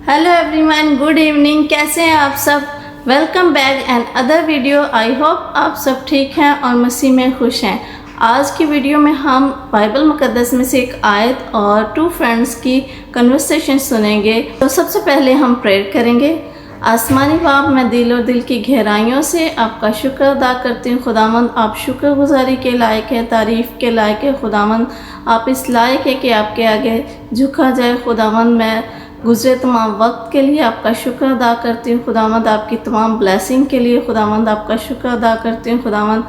Hello everyone, good evening. कैसे हैं आप सब? Welcome back and other video. I hope आप सब ठीक हैं और मसीह में खुश हैं। आज की वीडियो में हम बाइबल मुकद्दस में से एक आयत और टू फ्रेंड्स की कन्वर्सेशन सुनेंगे। तो सबसे पहले हम प्रेयर करेंगे। आसमानी बाप, मैं दिल और दिल की गहराइयों से आपका शुक्र अदा करती हूँ। खुदावंद, आप शुक्रगुजारी के लायक है, तारीफ़ के लायक है। खुदावंद, आप इस लायक है कि आपके आगे झुका जाए। खुदावंद, मैं गुज़रे तमाम वक्त के लिए आपका शुक्र अदा करती हूँ। खुदावंद, आपकी तमाम ब्लेसिंग के लिए खुदावंद आपका शुक्र अदा करती हूँ। खुदावंद,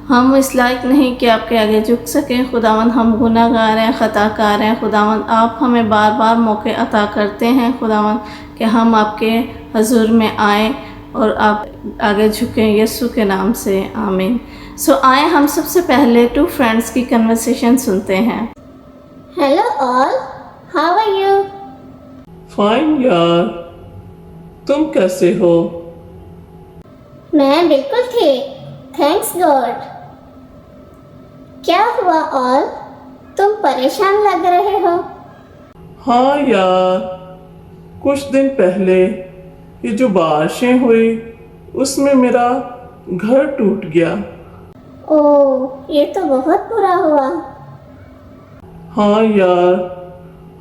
हम इस लायक नहीं कि आपके आगे झुक सकें। खुदावंद, हम गुनाहगार हैं, ख़ताकार हैं। खुदावंद, आप हमें बार बार मौके अता करते हैं खुदावंद कि हम आपके हजूर में आएँ और आप आगे झुकें। यीशु के नाम से आमीन। सो आए हम सबसे पहले टू फ्रेंड्स की कन्वर्सेशन सुनते हैं। Hello all, how are you? Fine यार, तुम कैसे हो? मैं बिल्कुल ठीक, थैंक्स गॉड। क्या हुआ ऑल, तुम परेशान लग रहे हो? हाँ यार, कुछ दिन पहले ये जो बारिशें हुई उसमें मेरा घर टूट गया। ओह, ये तो बहुत बुरा हुआ। हाँ यार,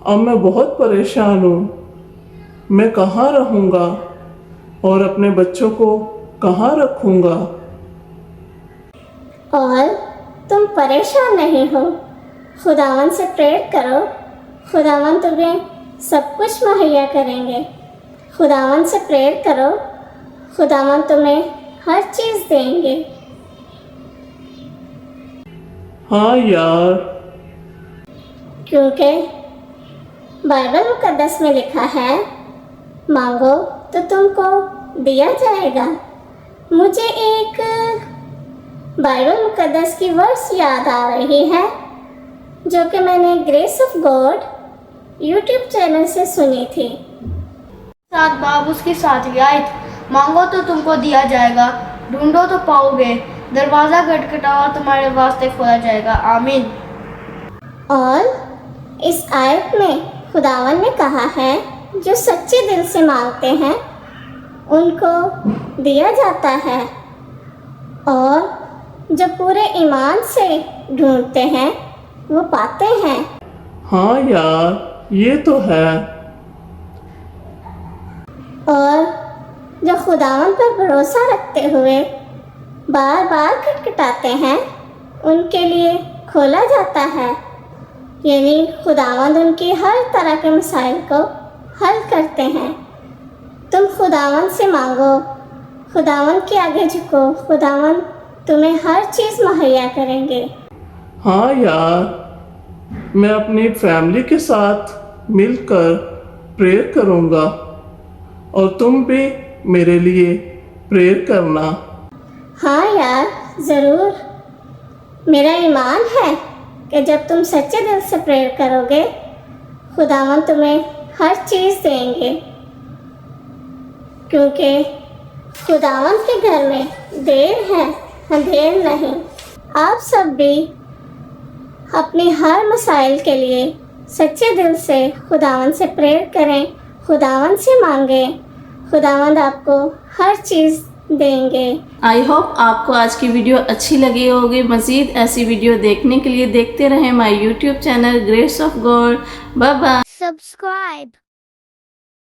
अब मैं बहुत परेशान हूँ। मैं कहाँ रहूँगा और अपने बच्चों को कहाँ रखूँगा? ऑल, तुम परेशान नहीं हो। खुदावन से प्रेयर करो, खुदावन तुम्हें सब कुछ मुहैया करेंगे। खुदावन से प्रेयर करो, खुदावन तुम्हें हर चीज़ देंगे। हाँ यार, क्योंकि बाइबल मुकद्दस में लिखा है, मांगो तो तुमको दिया जाएगा। मुझे एक बाइबल मुकद्दस की वर्स याद आ रही है जो कि मैंने grace of God YouTube channel से सुनी थी। सात बाब उसकी सातवीं आयत, मांगो तो तुमको दिया जाएगा, ढूंढो तो पाओगे, दरवाज़ा खटखटाओ तुम्हारे वास्ते खोला जाएगा। आमीन। और इस आयत में खुदावन ने कहा है, जो सच्चे दिल से मांगते हैं उनको दिया जाता है, और जो पूरे ईमान से ढूंढते हैं वो पाते हैं। हाँ यार, ये तो है। और जो खुदावन पर भरोसा रखते हुए बार बार खटखटाते हैं उनके लिए खोला जाता है। यानी खुदावंद उनकी हर तरह के मसाइल को हल करते हैं। तुम खुदावंद से मांगो, खुदावंद के आगे झुको, खुदावंद तुम्हें हर चीज़ मुहैया करेंगे। हाँ यार, मैं अपनी फैमिली के साथ मिलकर प्रेयर करूँगा और तुम भी मेरे लिए प्रेयर करना। हाँ यार, ज़रूर। मेरा ईमान है कि जब तुम सच्चे दिल से प्रेयर करोगे खुदावन तुम्हें हर चीज़ देंगे, क्योंकि खुदावन के घर में देर है, अंधेर नहीं। आप सब भी अपने हर मसाइल के लिए सच्चे दिल से खुदावन से प्रेयर करें, खुदावन से मांगें। खुदावंद आपको हर चीज़ देंगे। आई होप आपको आज की वीडियो अच्छी लगी होगी। मज़ीद ऐसी वीडियो देखने के लिए देखते रहें my YouTube channel Grace of God. Bye bye. Subscribe.